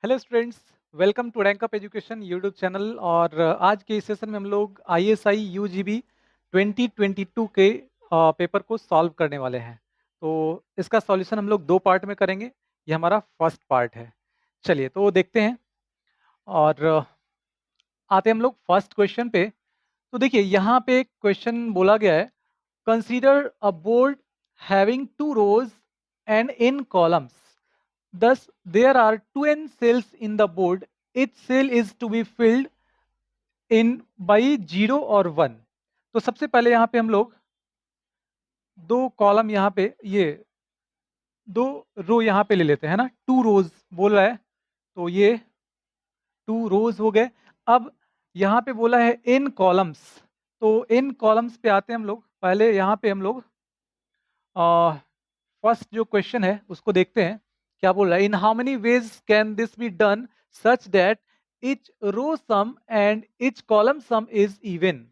Hello students, welcome to rank up education YouTube channel. और आज के इस सेशन में हम लोग आईएसआई यूजीबी 2022 के पेपर को सॉल्व करने वाले हैं। तो इसका सॉल्यूशन हम लोग दो पार्ट में करेंगे। ये हमारा फर्स्ट पार्ट है। चलिए तो देखते हैं और आते हैं हम लोग फर्स्ट क्वेश्चन पे। तो देखिए यहाँ पे एक क्वेश्चन बोला गया है, consider a board having two rows and n columns. Thus, there are 2n cells in the board. Each cell is to be filled in by 0 और 1। तो सबसे पहले यहाँ पे हम लोग दो कॉलम यहाँ पे ये दो रो यहाँ पे ले लेते हैं ना। टू रोज बोल रहा है तो ये टू रोज हो गए। अब यहाँ पे बोला है इन कॉलम्स, तो इन कॉलम्स पे आते हैं हम लोग। पहले यहाँ पे हम लोग फर्स्ट जो क्वेश्चन है उसको देखते हैं। क्या बोल रहा है, in how many ways can this be done such that each row sum and each column sum is even.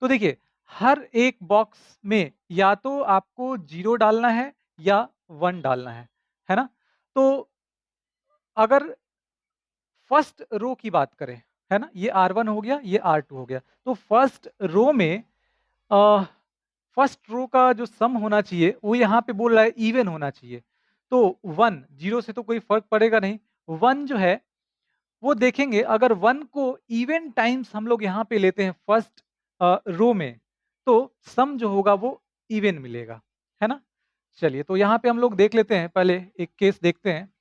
तो देखिए हर एक बॉक्स में या तो आपको 0 डालना है या 1 डालना है ना। तो अगर फर्स्ट रो की बात करें, है ना, ये R1 हो गया, ये R2 हो गया। तो फर्स्ट रो में फर्स्ट रो का जो सम होना चाहिए वो यहाँ पे बोल रहा है इवन होना चाहिए। तो 1 0 से तो कोई फर्क पड़ेगा नहीं। 1 जो है वो देखेंगे, अगर 1 को इवन टाइम्स हम लोग यहाँ पे लेते हैं फर्स्ट रो में, तो सम जो होगा वो इवन मिलेगा, है ना। चलिए तो यहाँ पे हम लोग देख लेते हैं, पहले एक केस देखते हैं।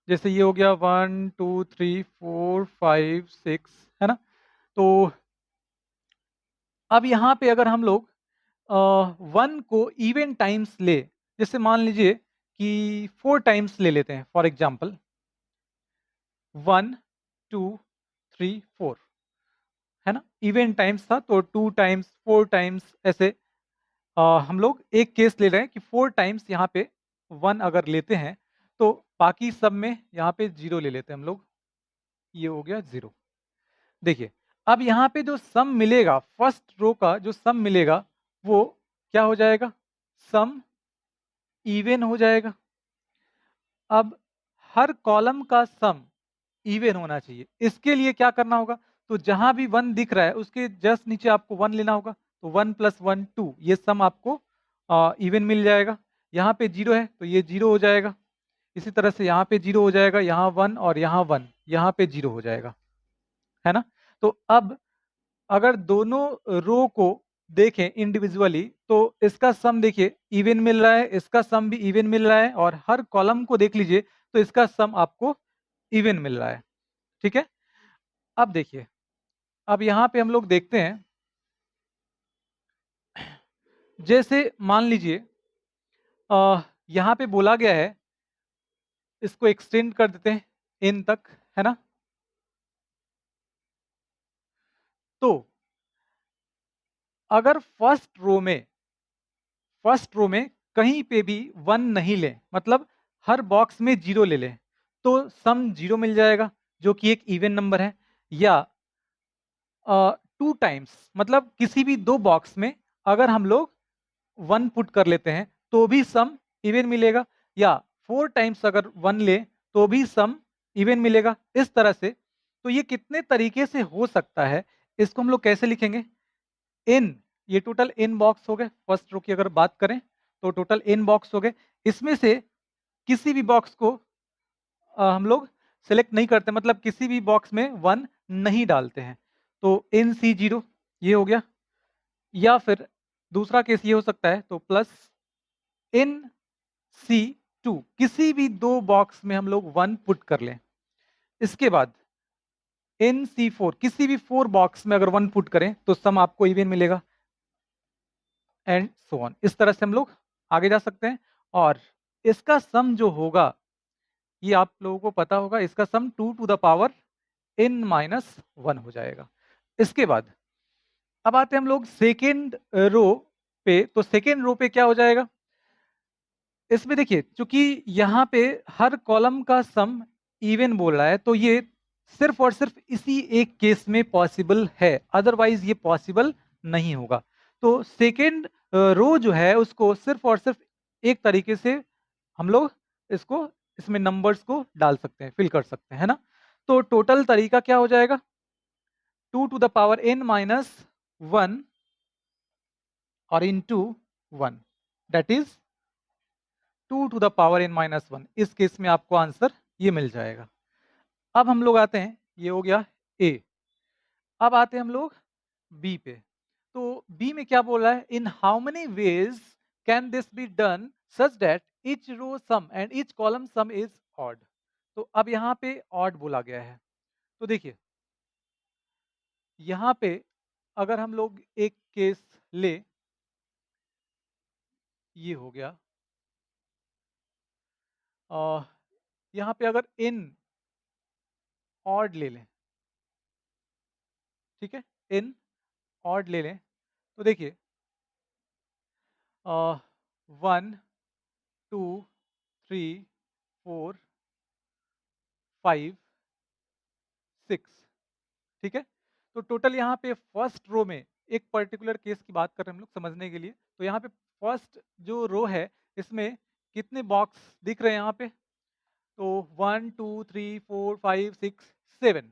जैसे ये हो गया 1 2 3 4 5 6, है ना। तो अब यहाँ पे अगर हम लोग 1 को इवन टाइम्स ले, जैसे मान लीजिए कि 4 टाइम्स ले लेते हैं फॉर एग्जाम्पल, 1 2 3 4, है ना। इवन टाइम्स था तो 2 टाइम्स 4 टाइम्स ऐसे हम लोग एक केस ले रहे हैं कि 4 टाइम्स यहाँ पे 1 अगर लेते हैं तो बाकी सब में यहाँ पे 0 ले लेते हैं हम लोग। ये हो गया 0। देखिए अब यहाँ पे जो सम मिलेगा, फर्स्ट रो का जो सम मिलेगा वो क्या हो जाएगा, सम इवन हो जाएगा। अब हर कॉलम का सम इवन होना चाहिए। इसके लिए क्या करना होगा, तो जहां भी 1 दिख रहा है उसके जस्ट नीचे आपको 1 लेना होगा। तो 1 + 1 2, ये सम आपको इवन मिल जाएगा। यहाँ पे 0 है तो ये 0 हो जाएगा। इसी तरह से यहाँ पे 0 हो जाएगा, यहाँ 1 और यहाँ 1, यहाँ पे 0 हो जाएगा, है ना। तो अब अगर दोनों रो को देखें इंडिविजुअली तो इसका सम देखिए इवन मिल रहा है, इसका सम भी इवन मिल रहा है, और हर कॉलम को देख लीजिए तो इसका सम आपको इवन मिल रहा है। ठीक है। अब देखिए, अब यहाँ पे हम लोग देखते हैं, जैसे मान लीजिए यहाँ पे बोला गया है, इसको एक्सटेंड कर देते हैं इन तक, है ना। तो अगर फर्स्ट रो में कहीं पे भी 1 नहीं लें, मतलब हर बॉक्स में 0 ले लें, तो सम 0 मिल जाएगा जो कि एक इवन नंबर है। या 2 टाइम्स, मतलब किसी भी दो बॉक्स में अगर हम लोग 1 पुट कर लेते हैं तो भी सम इवन मिलेगा। या 4 टाइम्स अगर 1 ले तो भी सम इवन मिलेगा। इस तरह से तो ये कितने तरीके से हो सकता है, इसको हम लोग कैसे लिखेंगे, इन, ये टोटल इन बॉक्स हो गए। फर्स्ट रो की अगर बात करें तो टोटल इन बॉक्स हो गए। इसमें से किसी भी बॉक्स को हम लोग सेलेक्ट नहीं करते, मतलब किसी भी बॉक्स में 1 नहीं डालते हैं। तो इन C0 ये हो गया। या फिर दूसरा केस ये हो सकता है, तो प्लस इन C2, किसी भी दो बॉक्स में हम लोग 1 पुट कर लें। इसके बाद इन C4, किसी भी 4 बॉक्स में अगर 1 पुट करें तो सम आपको इवन मिलेगा, एंड सो ऑन। इस तरह से हम लोग आगे जा सकते हैं। और इसका सम जो होगा, ये आप लोगों को पता होगा, इसका सम 2n-1 हो जाएगा। इसके बाद अब आते हैं हम लोग सेकेंड रो पे। तो सेकेंड रो पे क्या हो जाएगा, इसमें देखिए चूंकि यहाँ पे हर कॉलम का सम इवन बोल रहा है, तो ये सिर्फ और सिर्फ इसी एक केस में पॉसिबल है, अदरवाइज ये पॉसिबल नहीं होगा। तो सेकेंड रो जो है उसको सिर्फ और सिर्फ एक तरीके से हम लोग इसको इसमें नंबर्स को डाल सकते हैं, फिल कर सकते हैं, है ना। तो टोटल तरीका क्या हो जाएगा? 2 to the power n minus 1 और into 1 that is 2 to the power n minus 1। इस केस में आपको आंसर ये मिल जाएगा। अब हम लोग आते हैं, ये हो गया ए। अब आते हैं हम लोग बी पे। तो बी में क्या बोल रहा है? In how many ways can this be done such that each row sum and each column sum is odd. तो अब यहाँ पे ऑड बोला गया है। तो देखिए यहाँ पे अगर हम लोग एक केस ले, ये हो गया यहाँ पे अगर इन ऑड ले लें, ठीक है, इन ऑड ले लें, तो देखिए 1 2 3 4 5 6, ठीक है। तो टोटल यहाँ पे फर्स्ट रो में एक पर्टिकुलर केस की बात कर रहे हैं हम लोग समझने के लिए। तो यहाँ पे फर्स्ट जो रो है इसमें कितने बॉक्स दिख रहे हैं यहाँ पे? तो 1 2 3 4 5 6 7,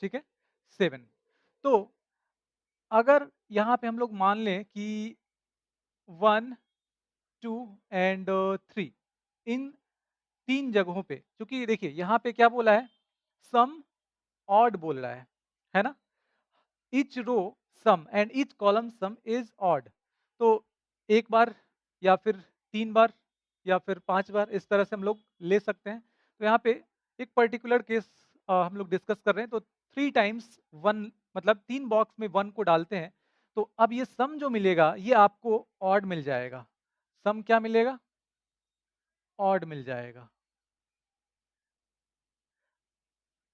ठीक है, 7। तो अगर यहाँ पे हम लोग मान लें कि 1 2 एंड 3 इन 3 जगहों पे, क्योंकि देखिए यहाँ पे क्या बोला है? सम ऑड बोल रहा है ना? Each row sum and each column sum is odd. तो एक बार या फिर 3 बार या फिर 5 बार इस तरह से हम लोग ले सकते हैं। तो यहाँ पे एक पर्टिकुलर केस हम लोग डिस्कस कर रहे हैं। तो 3 टाइम्स 1 मतलब 3 बॉक्स में 1 को डालते हैं। तो अब ये सम जो मिलेगा ये आपको ऑड मिल जाएगा। सम क्या मिलेगा? ऑड मिल जाएगा।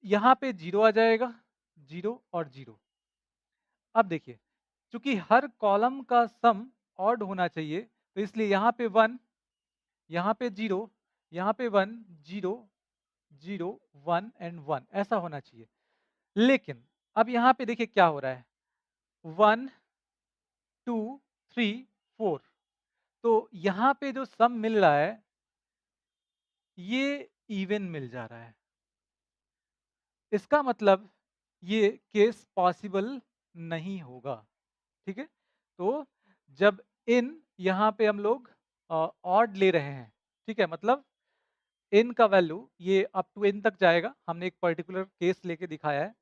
यहाँ पे 0 आ जाएगा, 0 और 0। अब देखिए चूंकि हर कॉलम का सम ऑड होना चाहिए, तो इसलिए यहाँ पे 1, यहाँ पे 0, यहाँ पे 1 0 0 1 एंड 1 ऐसा होना चाहिए। लेकिन अब यहाँ पे देखिए क्या हो रहा है? 1 2 3 4। तो यहाँ पे जो सम मिल रहा है ये इवन मिल जा रहा है। इसका मतलब ये केस पॉसिबल नहीं होगा, ठीक है। तो जब इन यहाँ पे हम लोग ऑड ले रहे हैं, ठीक है, मतलब इन का वैल्यू ये अप टू इन तक जाएगा। हमने एक पर्टिकुलर केस लेके दिखाया है।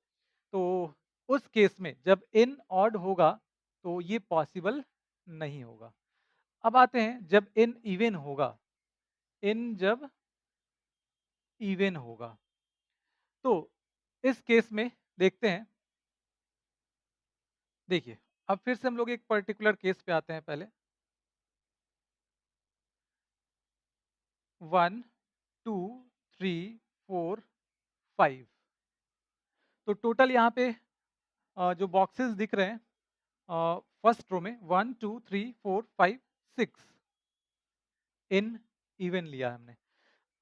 तो उस केस में जब इन ऑड होगा तो ये पॉसिबल नहीं होगा। अब आते हैं जब इन इवन होगा। इन जब इवन होगा तो इस केस में देखते हैं। देखिए अब फिर से हम लोग एक पर्टिकुलर केस पे आते हैं। पहले 1 2 3 4 5। तो टोटल यहाँ पे जो बॉक्सेस दिख रहे हैं फर्स्ट रो में 1 2 3 4 5 6 इन इवन लिया है हमने।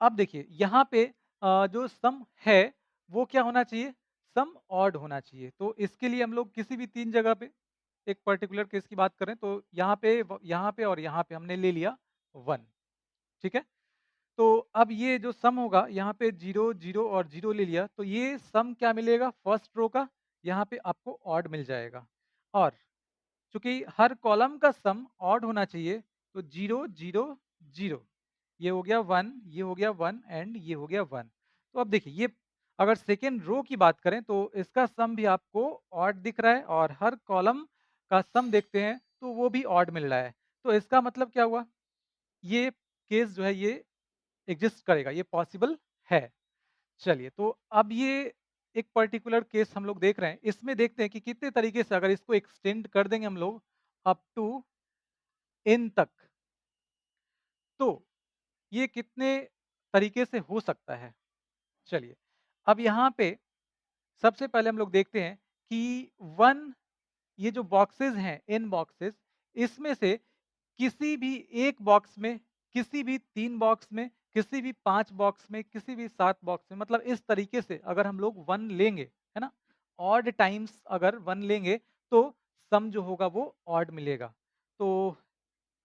अब देखिए यहाँ पे जो सम है वो क्या होना चाहिए? सम ऑड होना चाहिए। तो इसके लिए हम लोग किसी भी 3 जगह पे एक पर्टिकुलर केस की बात करें तो यहाँ पे और यहाँ पे हमने ले लिया 1, ठीक है। तो अब ये जो सम होगा यहाँ पे 0 0 और 0 ले लिया, तो ये सम क्या मिलेगा फर्स्ट रो का? यहाँ पे आपको ऑड मिल जाएगा। और चूंकि हर कॉलम का सम ऑड होना चाहिए तो 0 0 0 ये हो गया 1, ये हो गया 1 एंड ये हो गया 1। तो अब देखिए ये अगर सेकेंड रो की बात करें तो इसका सम भी आपको ऑड दिख रहा है और हर कॉलम का सम देखते हैं तो वो भी ऑड मिल रहा है। तो इसका मतलब क्या हुआ? ये केस जो है ये एग्जिस्ट करेगा, ये पॉसिबल है। चलिए तो अब ये एक पर्टिकुलर केस हम लोग देख रहे हैं। इसमें देखते हैं कि कितने तरीके से अगर इसको एक्सटेंड कर देंगे हम लोग अप टू एन तक, तो ये कितने तरीके से हो सकता है। चलिए अब यहाँ पे सबसे पहले हम लोग देखते हैं कि 1 ये जो बॉक्सेस हैं एन बॉक्सेस, इसमें से किसी भी एक बॉक्स में, किसी भी 3 बॉक्स में, किसी भी 5 बॉक्स में, किसी भी 7 बॉक्स में, मतलब इस तरीके से अगर हम लोग 1 लेंगे, है ना? ऑड टाइम्स अगर 1 लेंगे तो सम जो होगा वो ऑड मिलेगा। तो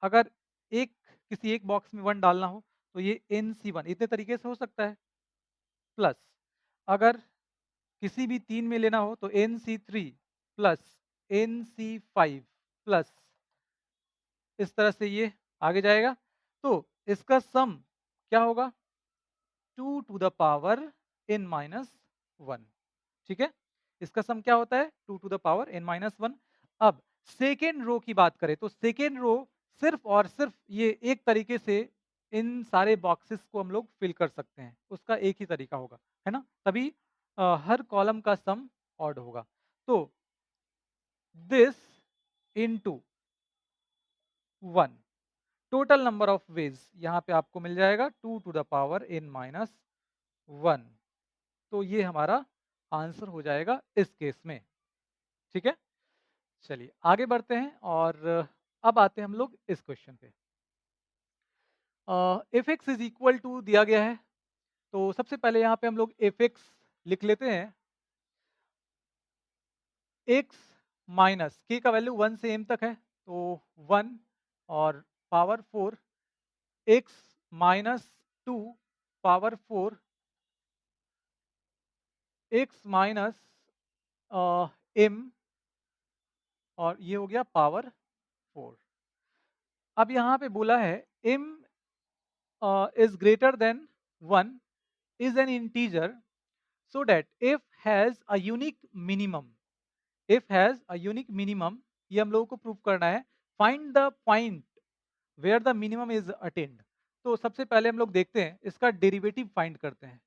अगर एक किसी एक बॉक्स में 1 डालना हो तो ये NC1 इतने तरीके से हो सकता है। प्लस अगर किसी भी 3 में लेना हो तो NC3 प्लस NC5 प्लस इस तरह से ये आगे जाएगा। तो इसका सम क्या होगा? 2 to the power n minus 1। ठीक है? इसका सम क्या होता है? 2 to the power n minus 1। अब सेकेंड रो की बात करें तो सेकेंड रो सिर्फ और सिर्फ ये एक तरीके से इन सारे बॉक्सेस को हम लोग फिल कर सकते हैं। उसका एक ही तरीका होगा, है ना? तभी हर कॉलम का सम ऑड होगा। तो this into 1 total number of ways यहाँ पे आपको मिल जाएगा 2 to the power n minus 1। तो ये हमारा आंसर हो जाएगा इस केस में। ठीक है? चलिए आगे बढ़ते हैं और अब आते हैं हम लोग इस क्वेश्चन पे। F x is equal to दिया गया है, तो सबसे पहले यहाँ पे हम लोग एफ एक्स लिख लेते हैं। एक्स माइनस के का वैल्यू 1 से m तक है, तो 1 और power 4 x minus 2 power 4 x minus m और ये हो गया पावर 4। अब यहाँ पे बोला है m is greater than 1 is an integer so that f has a unique minimum, f has a unique minimum, ये हम लोगों को प्रूव करना है। Find the point where the minimum is attained. तो सबसे पहले हम लोग देखते हैं इसका डेरिवेटिव फाइंड करते हैं,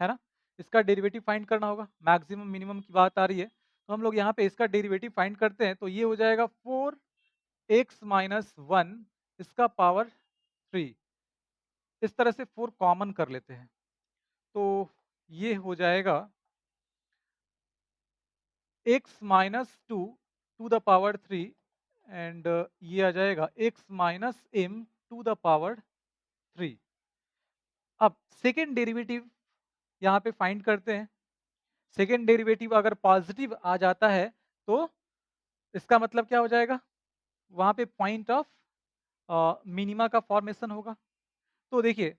है ना? इसका डेरिवेटिव फाइंड करना होगा। मैक्सिमम मिनिमम की बात आ रही है तो हम लोग यहाँ पे इसका डेरिवेटिव फाइंड करते हैं। तो ये हो जाएगा 4x माइनस 1 इसका पावर 3। इस तरह से 4 कॉमन कर लेते हैं तो ये हो जाएगा x minus 2 to the power 3 and ये आ जाएगा x minus m to the power 3। अब सेकेंड डेरिवेटिव यहाँ पे फाइंड करते हैं। सेकेंड डेरिवेटिव अगर पॉजिटिव आ जाता है तो इसका मतलब क्या हो जाएगा? वहाँ पे पॉइंट ऑफ मिनिमा का फॉर्मेशन होगा। तो देखिए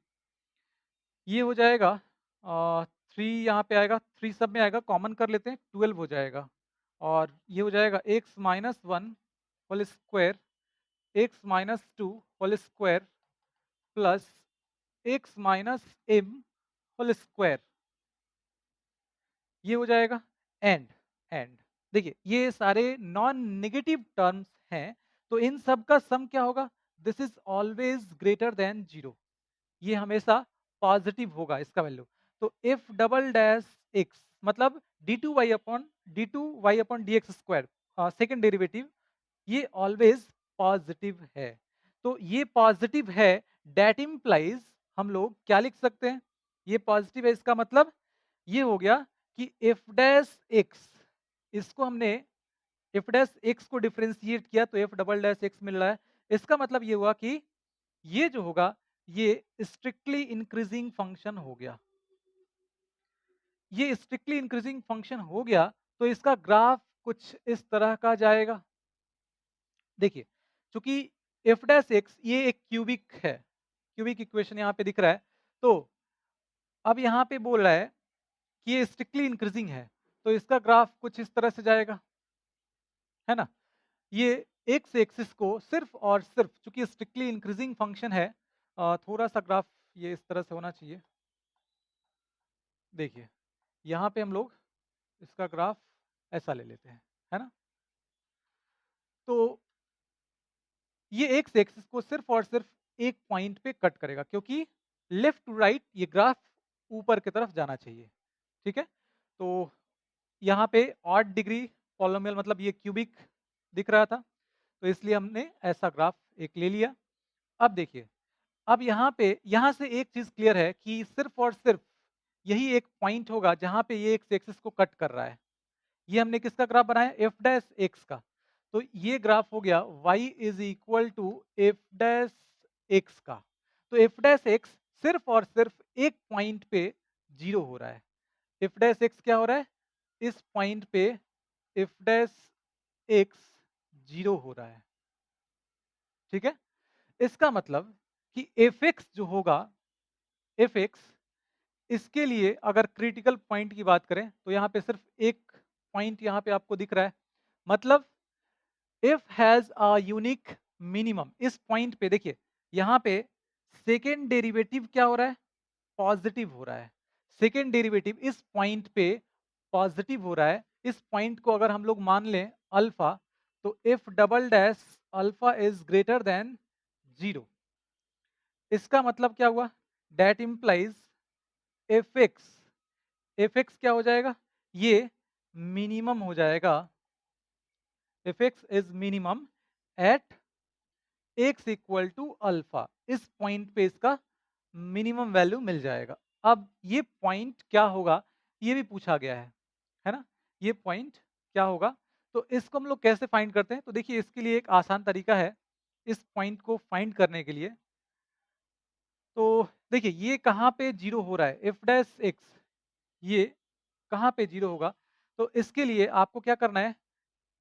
ये हो जाएगा 3 यहाँ पे आएगा, 3 सब में आएगा, कॉमन कर लेते हैं 12 हो जाएगा और ये हो जाएगा x minus 1 whole square x minus 2 whole square plus x minus m whole square, ये हो जाएगा एंड एंड देखिए ये सारे नॉन नेगेटिव टर्म्स हैं तो इन सब का सम क्या होगा? This is always greater than 0, ये हमेशा पॉजिटिव होगा इसका वैल्यू। तो एफ डबल डैश एक्स मतलब d two y upon d x square second derivative ये ऑलवेज पॉजिटिव है। तो ये पॉजिटिव है, डेट इम्प्लाइज हम लोग क्या लिख सकते हैं? ये पॉजिटिव है इसका मतलब ये हो गया कि एफ डैश एक्स, इसको हमने एफ डैश एक्स को डिफरेंशिएट किया तो एफ डबल डैश एक्स मिल रहा है। इसका मतलब ये हुआ कि ये जो होगा ये स्ट्रिक्टली इंक्रीजिंग फंक्शन हो गया। ये स्ट्रिक्टली इंक्रीजिंग फंक्शन हो गया तो इसका ग्राफ कुछ इस तरह का जाएगा। देखिए चूंकि एफ डैश एक्स ये एक क्यूबिक है, क्यूबिक इक्वेशन यहाँ पे दिख रहा है, तो अब यहाँ पे बोल रहा है कि ये स्ट्रिक्टली इंक्रीजिंग है तो इसका ग्राफ कुछ इस तरह से जाएगा, है ना? ये एक्स एक्सिस को सिर्फ और सिर्फ चूंकि स्ट्रिक्टली इंक्रीजिंग फंक्शन है थोड़ा सा ग्राफ ये इस तरह से होना चाहिए। देखिए यहाँ पे हम लोग इसका ग्राफ ऐसा ले लेते हैं, है ना? तो ये एक्स एक्सिस को सिर्फ और सिर्फ एक पॉइंट पे कट करेगा क्योंकि लेफ्ट टू राइट ये ग्राफ ऊपर की तरफ जाना चाहिए। ठीक है? तो यहाँ पे ऑड डिग्री पॉलिनोमियल मतलब ये क्यूबिक दिख रहा था तो इसलिए हमने ऐसा ग्राफ एक ले लिया। अब देखिए अब यहाँ पे यहाँ से एक चीज क्लियर है कि सिर्फ और सिर्फ यही एक पॉइंट होगा जहाँ पे ये एक्स एक्सिस को कट कर रहा है। ये हमने किसका ग्राफ बनाया? एफ डैश एक्स का। तो ये ग्राफ हो गया y is equal to f dash x का। तो एफ डैश एक्स सिर्फ और सिर्फ एक पॉइंट पे 0 हो रहा है। एफ डैश एक्स क्या हो रहा है? इस पॉइंट पे एफ डैश एक्स 0 हो रहा है। ठीक है? इसका मतलब कि एफ एक्स जो होगा, एफ एक्स इसके लिए अगर क्रिटिकल पॉइंट की बात करें तो यहाँ पे सिर्फ एक पॉइंट यहाँ पे आपको दिख रहा है, मतलब if has a unique minimum. इस पॉइंट पे देखिए, यहाँ पे सेकेंड डेरिवेटिव क्या हो रहा है, पॉजिटिव हो रहा है। सेकेंड डेरिवेटिव इस पॉइंट पे पॉजिटिव हो रहा है। इस पॉइंट को अगर हम लोग मान लें अल्फा, तो if double dash alpha is greater than 0, इसका मतलब क्या हुआ, that implies f x, f x क्या हो जाएगा, ये मिनिमम हो जाएगा। F x is minimum at x equal to alpha. इस पॉइंट पे इसका मिनिमम वैल्यू मिल जाएगा। अब ये पॉइंट क्या होगा, ये भी पूछा गया है ना, ये पॉइंट क्या होगा। तो इसको हम लोग कैसे फाइंड करते हैं, तो देखिए इसके लिए एक आसान तरीका है इस पॉइंट को फाइंड करने के लिए। तो देखिए ये कहाँ पे जीरो हो रहा है, एफ डैश एक्स, ये कहाँ पे जीरो होगा। तो इसके लिए आपको क्या करना है,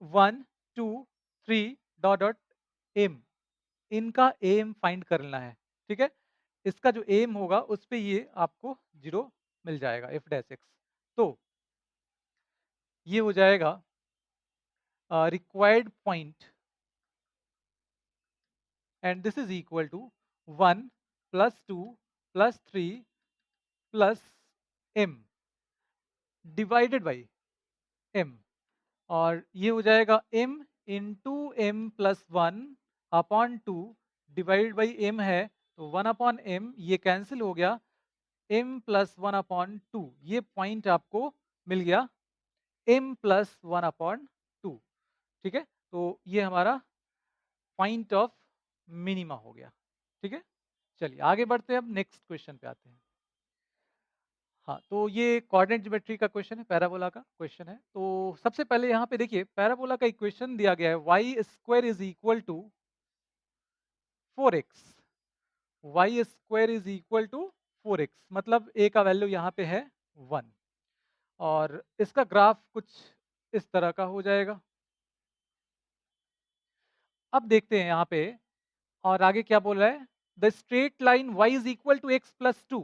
1 2 3 डॉट डॉट एम, इनका एम फाइंड करना है, ठीक है। इसका जो एम होगा उस पे ये आपको जीरो मिल जाएगा, एफ डैश एक्स। तो ये हो जाएगा required point, and this is equal to 1 plus 2 plus 3 plus m divided by m, और ये हो जाएगा m into m plus one upon two divide by m है, तो 1 अपॉन एम ये कैंसिल हो गया, m plus one upon to, ये पॉइंट आपको मिल गया m plus one upon to, ठीक है। तो ये हमारा पॉइंट ऑफ मिनिमा हो गया, ठीक है। चलिए आगे बढ़ते हैं, अब नेक्स्ट क्वेश्चन पे आते हैं। हाँ, तो ये कोऑर्डिनेट ज्योमेट्री का क्वेश्चन है, पैराबोला का क्वेश्चन है। तो सबसे पहले यहाँ पे देखिए पैराबोला का इक्वेशन दिया गया है, y square is equal to 4x, y square is equal to 4x, मतलब a का वैल्यू यहाँ पे है 1, और इसका ग्राफ कुछ इस तरह का हो जाएगा। अब देखते हैं यहाँ पे, और आगे क्या बोल रहा है, the straight line y is equal to x plus two.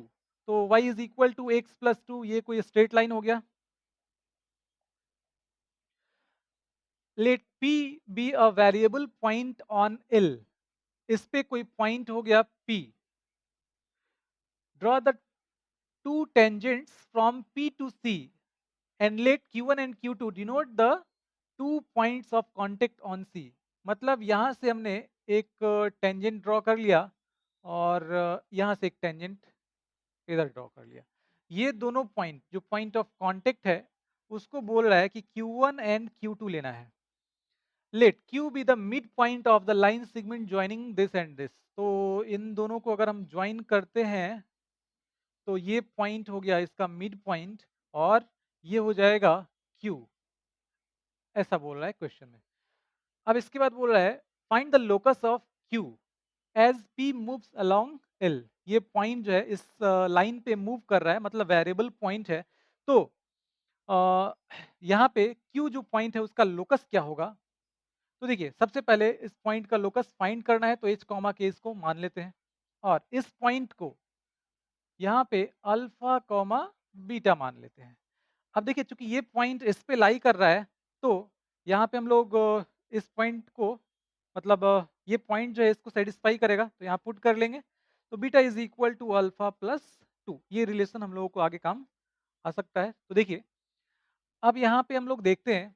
तो y is equal to x plus two, ये कोई स्ट्रेट लाइन हो गया। Let p be a variable point on L, इस पे कोई पॉइंट हो गया P। Draw the two tangents from P to C and let Q1 and Q2 denote the two points of contact on C। मतलब यहां से हमने एक टेंजेंट ड्रॉ कर लिया, और यहां से एक टेंजेंट इधर ड्रॉ कर लिया। ये दोनों पॉइंट जो पॉइंट ऑफ कांटेक्ट है उसको बोल रहा है कि Q1 एंड Q2 लेना है। Let Q be the mid point of the line segment joining this and this. तो इन दोनों को अगर हम ज्वाइन करते हैं तो ये पॉइंट हो गया इसका मिड पॉइंट, और ये हो जाएगा Q, ऐसा बोल रहा है क्वेश्चन में। अब इसके बाद बोल रहा है find the locus of Q as P moves along L। ये पॉइंट जो है इस लाइन पे मूव कर रहा है, मतलब वेरिएबल पॉइंट है। तो यहाँ पे Q जो पॉइंट है उसका लोकस क्या होगा। तो देखिए सबसे पहले इस पॉइंट का लोकस फाइंड करना है, तो h कॉमा के इसको मान लेते हैं, और इस पॉइंट को यहाँ पे अल्फा कॉमा बीटा मान लेते हैं। अब देखिए चूंकि ये पॉइंट इस पे लाई कर रहा है, तो यहाँ पे हम लोग इस पॉइंट को, मतलब ये पॉइंट जो है इसको सेटिस्फाई करेगा, तो यहाँ पुट कर लेंगे। तो beta is equal to alpha plus two, ये रिलेशन हम लोगों को आगे काम आ सकता है। तो देखिए अब यहाँ पे हम लोग देखते हैं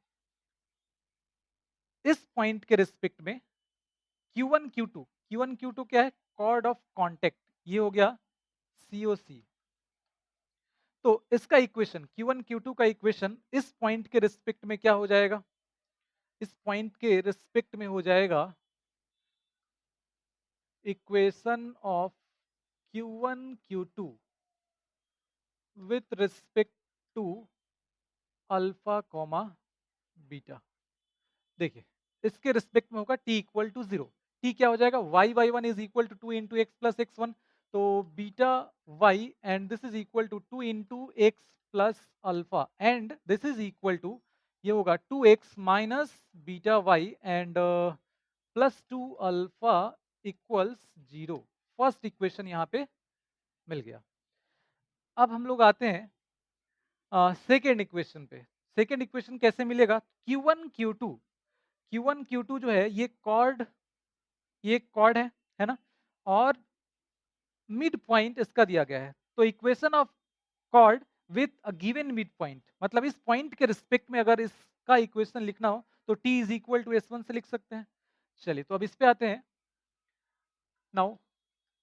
इस पॉइंट के रिस्पेक्ट में Q1 Q2, Q1 Q2 क्या है, कॉर्ड ऑफ कांटेक्ट, ये हो गया COC। तो इसका इक्वेशन Q1 Q2 का इक्वेशन इस पॉइंट के रिस्पेक्ट में क्या हो जाएगा, इस पॉइंट के रिस्पेक्ट में हो जाएगा equation of Q1 Q2 with respect to alpha comma beta. देखिए इसके रिस्पेक्ट में होगा t equal to zero. t क्या हो जाएगा, y1 is equal to two into x plus x one, तो beta y and this is equal to two into x plus alpha, and this is equal to, ये होगा 2x minus beta y and plus two alpha equals zero. First equation यहाँ पे मिल गया। अब हम लोग आते हैं सेकेंड इक्वेशन पे। सेकेंड इक्वेशन कैसे मिलेगा? Q1 Q2, Q1 Q2 जो है ये कॉर्ड है ना? और मिड पॉइंट इसका दिया गया है। तो equation of chord with a given mid point, मतलब इस पॉइंट के रिस्पेक्ट में अगर इसका इक्वेशन लिखना हो तो t is equal to S1 से लिख सकते हैं। चलिए तो अब इस पे आते हैं। Now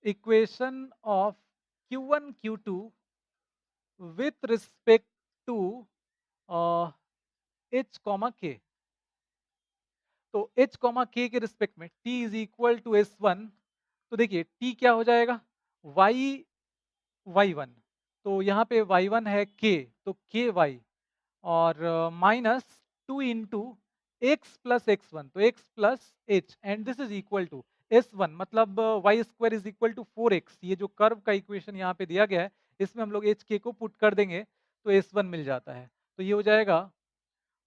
equation of Q1 Q2 with respect to h comma k। तो h कॉमा k के रिस्पेक्ट में t is equal to S1। तो देखिए t क्या हो जाएगा? y1। तो यहाँ पे y1 है k, तो ky और minus 2 into x plus x1, तो x plus h and this is equal to S1, मतलब y square is equal to 4x। ये जो कर्व का इक्वेशन यहाँ पे दिया गया है, इसमें हम लोग एच के को पुट कर देंगे तो S1 मिल जाता है। तो ये हो जाएगा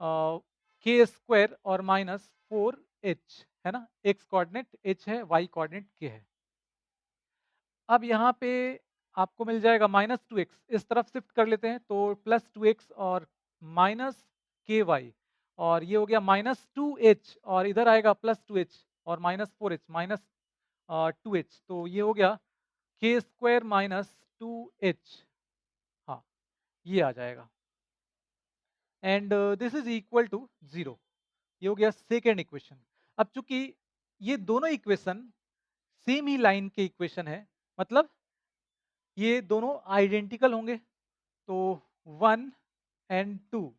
के स्क्वायर और माइनस 4h, है ना? x कोऑर्डिनेट h है, y कोऑर्डिनेट k है। अब यहाँ पे आपको मिल जाएगा -2x, इस तरफ शिफ्ट कर लेते हैं तो +2x और माइनस के वाई, और ये हो गया -2h और इधर आएगा +2h और -4h -2h, तो ये हो गया के स्क्वायर -2h। हाँ, ये आ जाएगा and this is equal to 0। ये हो गया सेकेंड इक्वेशन। अब चूंकि ये दोनों इक्वेशन सेम ही लाइन के इक्वेशन है, मतलब ये दोनों आइडेंटिकल होंगे, तो 1 एंड 2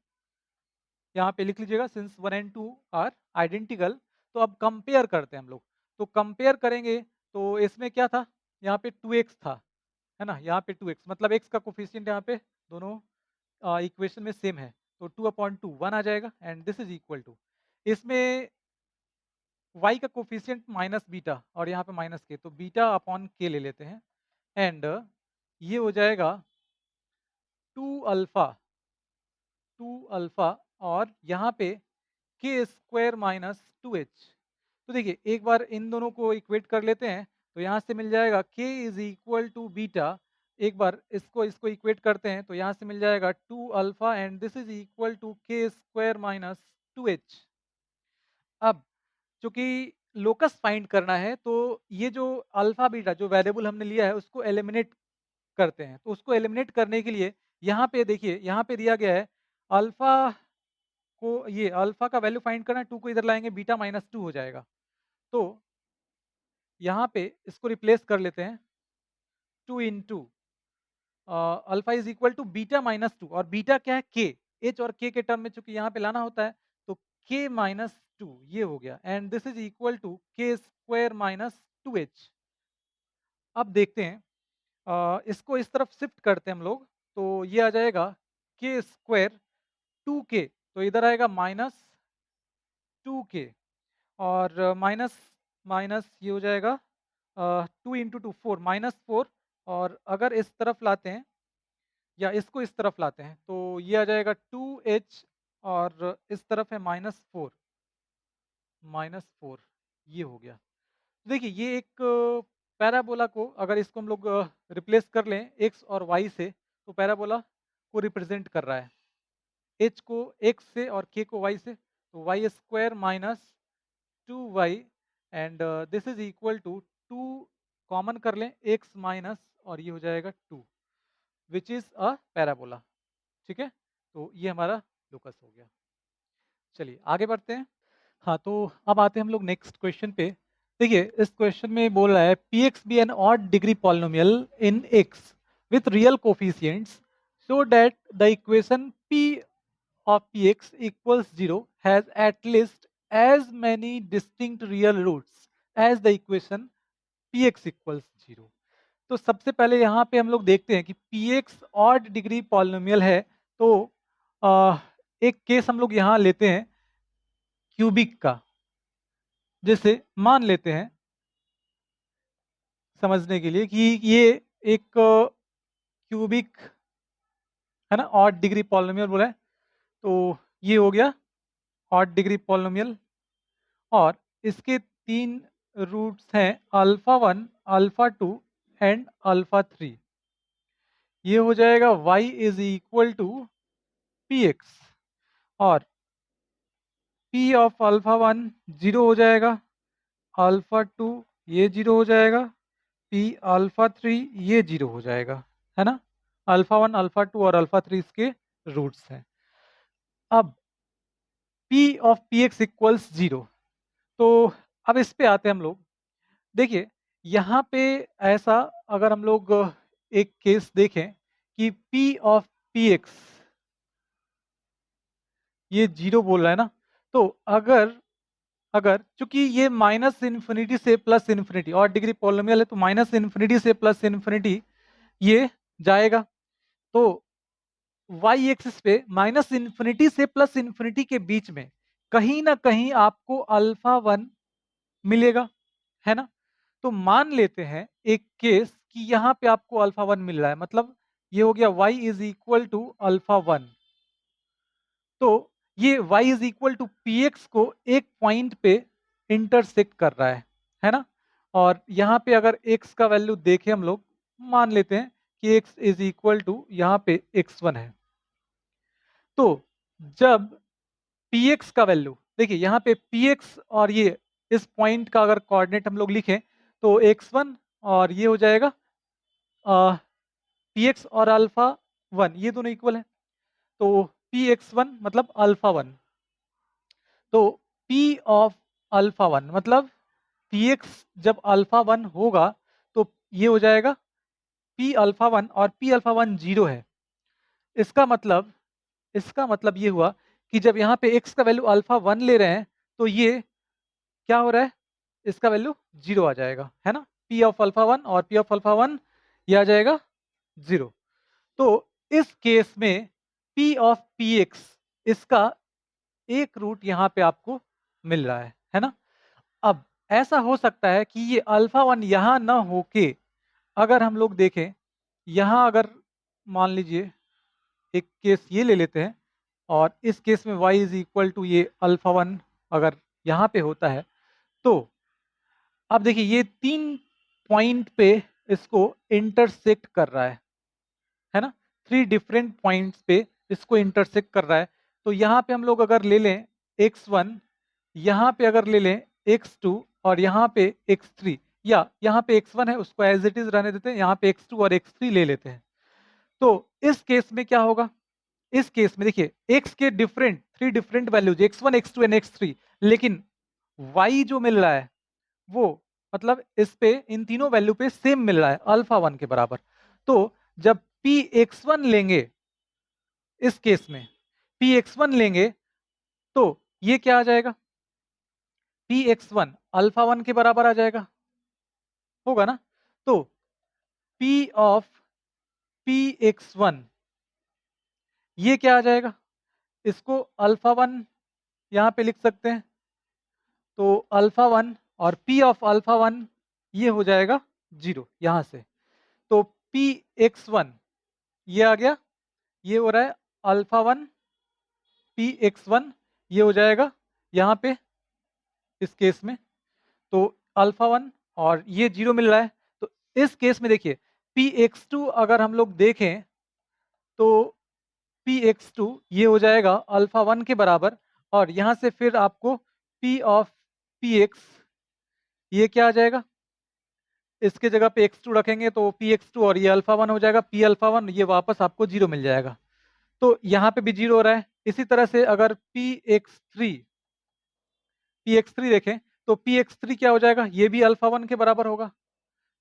यहाँ पे लिख लीजिएगा, सिंस 1 एंड 2 आर आइडेंटिकल। तो अब कंपेयर करते हैं हम लोग। तो कंपेयर करेंगे तो इसमें क्या था? यहाँ पे 2x था, है ना? यहाँ पे 2x, मतलब x का कोफिशिएंट यहाँ पे दोनों इक्वेशन में सेम है, तो 2/2 1 आ जाएगा and this is equal to, इसमें y का कोफिशिएंट माइनस बीटा और यहाँ पे माइनस के, तो बीटा अपॉन के ले लेते हैं एंड ये हो जाएगा 2 अल्फा और यहाँ पे के स्क्वायर -2h। तो देखिए एक बार इन दोनों को इक्वेट कर लेते हैं, तो यहाँ से मिल जाएगा k is equal to beta. एक बार इसको इसको इक्वेट करते हैं तो यहाँ से मिल जाएगा 2 alpha and this is equal to k square -2h। अब चूंकि लोकस फाइंड करना है, तो ये जो अल्फा बीटा जो वेरिएबल हमने लिया है उसको एलिमिनेट करते हैं। तो उसको एलिमिनेट करने के लिए यहाँ पे देखिए, यहाँ पे दिया गया है अल्फा को, ये अल्फा का वैल्यू फाइंड करना है, 2 को इधर लाएंगे बीटा -2 हो जाएगा। तो यहाँ पे इसको रिप्लेस कर लेते हैं, 2 into alpha is equal to beta -2, और बीटा क्या है? के। एच और के टर्म में चूंकि यहाँ पे लाना होता है, तो के -2 ये हो गया and this is equal to k square -2h। अब देखते हैं, इसको इस तरफ शिफ्ट करते हैं हम लोग, तो ये आ जाएगा के स्क्वायर 2k, तो इधर आएगा -2k और माइनस माइनस ये हो जाएगा 2 इंटू 2 4 -4, और अगर इस तरफ लाते हैं या इसको इस तरफ लाते हैं तो ये आ जाएगा 2h और इस तरफ है -4 ये हो गया। देखिए ये एक पैराबोला को, अगर इसको हम लोग रिप्लेस कर लें x और y से, तो पैराबोला को रिप्रेजेंट कर रहा है, h को x से और k को y से, तो y square -2y and this is equal to 2 common कर लें x माइनस और ये हो जाएगा 2 विच इज अ पैराबोला। ठीक है, तो ये हमारा लोकस हो गया। चलिए आगे बढ़ते हैं। हाँ, तो अब आते हैं हम लोग नेक्स्ट क्वेश्चन पे। देखिए इस क्वेश्चन में बोल रहा है p x be an odd degree polynomial in x with real coefficients so that the equation p of px equals 0 has at least as many distinct real roots as the equation px equals 0। तो सबसे पहले यहाँ पे हम लोग देखते हैं कि px ऑड डिग्री पॉलिनोमियल है, तो एक केस हम लोग यहाँ लेते हैं क्यूबिक का। जैसे मान लेते हैं समझने के लिए कि ये एक क्यूबिक है ना, ऑड डिग्री पॉलिनोमियल बोला है, तो ये हो गया ऑड डिग्री पॉलिनोमियल और इसके 3 रूट्स हैं अल्फा 1, अल्फा 2 एंड अल्फा 3। ये हो जाएगा y is equal to p x, और p ऑफ अल्फा 1 जीरो हो जाएगा, अल्फा 2 ये जीरो हो जाएगा, p अल्फा 3 ये जीरो हो जाएगा, है ना। अल्फा 1 अल्फा 2 और अल्फा 3 इसके रूट्स हैं। अब p of P x equals zero, तो अब इस पे आते हैं हम लोग। देखिए यहाँ पे ऐसा, अगर हम लोग एक केस देखें कि p ऑफ पी एक्स ये जीरो बोल रहा है ना, तो अगर अगर चूंकि ये माइनस इन्फिनिटी से प्लस इन्फिनिटी और डिग्री पॉलिनोमियल है, तो माइनस इन्फिनिटी से प्लस इन्फिनिटी ये जाएगा, तो वाई एक्सिस पे माइनस इन्फिनिटी से प्लस इन्फिनिटी के बीच में कहीं ना कहीं आपको अल्फा 1 मिलेगा, है ना। तो मान लेते हैं एक केस कि यहाँ पे आपको अल्फा 1 मिल रहा है, मतलब ये हो गया y is equal to alpha 1। तो ये y is equal to p x को एक पॉइंट पे इंटरसेक्ट कर रहा है ना। और यहाँ पे अगर x का वैल्यू देखें हम लोग, मान लेते हैं कि x इज इक्वल टू यहाँ पे x1 है। तो जब px का वैल्यू देखिए, यहाँ पे px और ये इस पॉइंट का अगर कोऑर्डिनेट हम लोग लिखें तो x1 और ये हो जाएगा px और अल्फा 1 ये दोनों इक्वल है, तो px1 मतलब अल्फा 1। तो p ऑफ अल्फा 1 मतलब px जब अल्फा 1 होगा तो ये हो जाएगा p अल्फा 1, और p अल्फा 1 जीरो है। इसका मतलब इसका मतलब ये हुआ कि जब यहाँ पे x का वैल्यू अल्फा 1 ले रहे हैं तो ये क्या हो रहा है, इसका वैल्यू जीरो आ जाएगा, है ना। p ऑफ अल्फा 1 और p ऑफ अल्फा 1 ये आ जाएगा जीरो। तो इस केस में p ऑफ पी एक्स इसका एक रूट यहाँ पे आपको मिल रहा है ना। अब ऐसा हो सकता है कि ये अल्फा 1 यहाँ ना होके, अगर हम लोग देखें यहाँ, अगर मान लीजिए एक केस ये ले लेते हैं, और इस केस में y इज इक्वल टू ये अल्फा 1 अगर यहाँ पे होता है, तो अब देखिए ये तीन पॉइंट पे इसको इंटरसेक्ट कर रहा है ना। थ्री डिफरेंट पॉइंट्स पे इसको इंटरसेक्ट कर रहा है। तो यहाँ पे हम लोग अगर ले लें x1, यहाँ पे अगर ले लें x2 और यहाँ पे x3, या यहाँ पे x1 है उसको एज इट इज रहने देते हैं, यहाँ पे x2 और x3 ले लेते हैं। तो इस केस में क्या होगा, इस केस में देखिए x के different three different values x1 x2 and x3, लेकिन y जो मिल रहा है वो मतलब इस पे इन तीनों वैल्यू पे सेम मिल रहा है, अल्फा 1 के बराबर। तो जब px1 लेंगे, इस केस में px1 लेंगे तो ये क्या आ जाएगा, px1 अल्फा 1 के बराबर आ जाएगा, होगा ना। तो p ऑफ px1 ये क्या आ जाएगा, इसको अल्फा 1 यहां पे लिख सकते हैं, तो अल्फा 1 और p ऑफ अल्फा 1 ये हो जाएगा जीरो यहां से। तो px1 ये आ गया, ये हो रहा है अल्फा 1 px1, ये हो जाएगा यहाँ पे इस केस में, तो अल्फा 1 और ये जीरो मिल रहा है। तो इस केस में देखिए px2 अगर हम लोग देखें तो px2 ये हो जाएगा अल्फा 1 के बराबर, और यहाँ से फिर आपको p ऑफ px ये क्या आ जाएगा, इसके जगह पे x2 रखेंगे तो px2 और ये अल्फा 1 हो जाएगा, p अल्फा 1 ये वापस आपको जीरो मिल जाएगा। तो यहाँ पे भी जीरो हो रहा है। इसी तरह से अगर px3 देखें तो px3 क्या हो जाएगा, ये भी अल्फा 1 के बराबर होगा,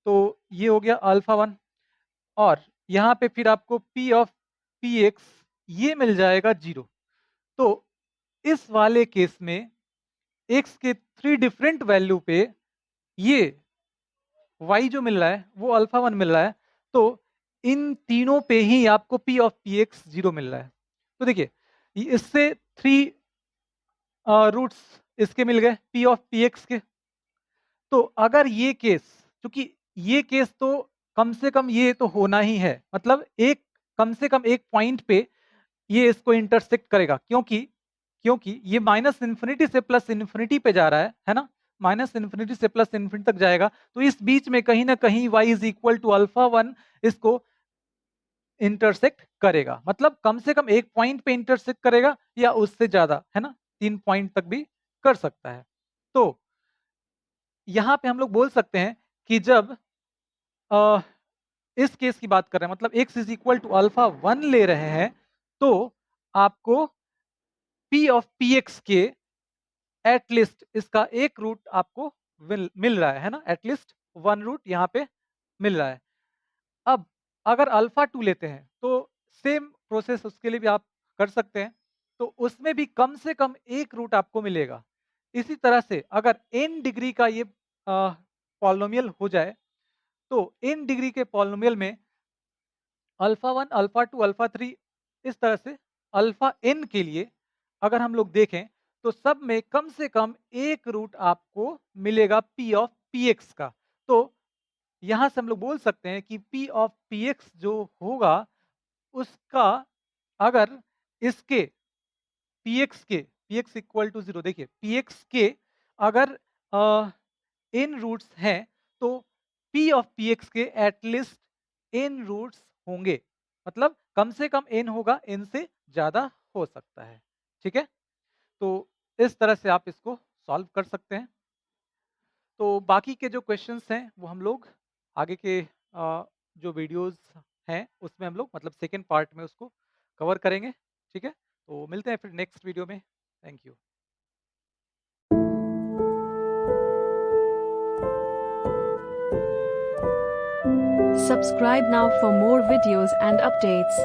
तो ये हो गया अल्फा 1। और यहाँ पे फिर आपको p ऑफ px ये मिल जाएगा जीरो। तो इस वाले केस में x के थ्री डिफरेंट वैल्यू पे ये y जो मिल रहा है वो अल्फा 1 मिल रहा है, तो इन तीनों पे ही आपको p ऑफ px जीरो मिल रहा है। तो देखिए इससे थ्री रूट्स इसके मिल गए p ऑफ px के। तो अगर ये केस, क्योंकि ये केस तो कम से कम ये तो होना ही है, मतलब एक कम से कम एक पॉइंट पे ये इसको इंटरसेक्ट करेगा, क्योंकि क्योंकि ये माइनस इन्फिनिटी से प्लस इन्फिनिटी पे जा रहा है ना, माइनस इन्फिनिटी से प्लस इन्फिनिटी तक जाएगा, तो इस बीच में कहीं ना कहीं y is equal to alpha 1 इसको इंटरसेक्ट करेगा, मतलब कम से कम एक पॉइंट पे इंटरसेक्ट करेगा या उससे ज्यादा, है ना, 3 पॉइंट तक भी कर सकता है। तो यहां पे हम लोग बोल सकते हैं कि जब अ, इस केस की बात कर रहे हैं, मतलब x is equal to alpha 1 ले रहे हैं, तो आपको p ऑफ px के एटलीस्ट इसका एक रूट आपको मिल रहा है ना, एटलीस्ट 1 रूट यहाँ पे मिल रहा है। अब अगर अल्फा 2 लेते हैं तो सेम प्रोसेस उसके लिए भी आप कर सकते हैं, तो उसमें भी कम से कम एक रूट आपको मिलेगा। इसी तरह से अगर n डिग्री का ये पॉलिनोमियल हो जाए, तो n डिग्री के पॉलिनोमियल में अल्फा 1, अल्फा 2, अल्फा 3, इस तरह से अल्फा n के लिए अगर हम लोग देखें तो सब में कम से कम एक रूट आपको मिलेगा p ऑफ px का। तो यहां से हम लोग बोल सकते हैं कि p ऑफ px जो होगा उसका, अगर इसके px इक्वल टू 0, देखिए px के अगर n रूट्स हैं तो p ऑफ px के एटलीस्ट n रूट्स होंगे, मतलब कम से कम n होगा, n से ज्यादा हो सकता है। ठीक है, तो इस तरह से आप इसको सॉल्व कर सकते हैं। तो बाकी के जो क्वेश्चंस हैं वो हम लोग आगे के जो वीडियोस हैं उसमें हम लोग, मतलब सेकेंड पार्ट में उसको कवर करेंगे। ठीक है, तो मिलते हैं फिर नेक्स्ट वीडियो में। Thank you. Subscribe now for more videos and updates.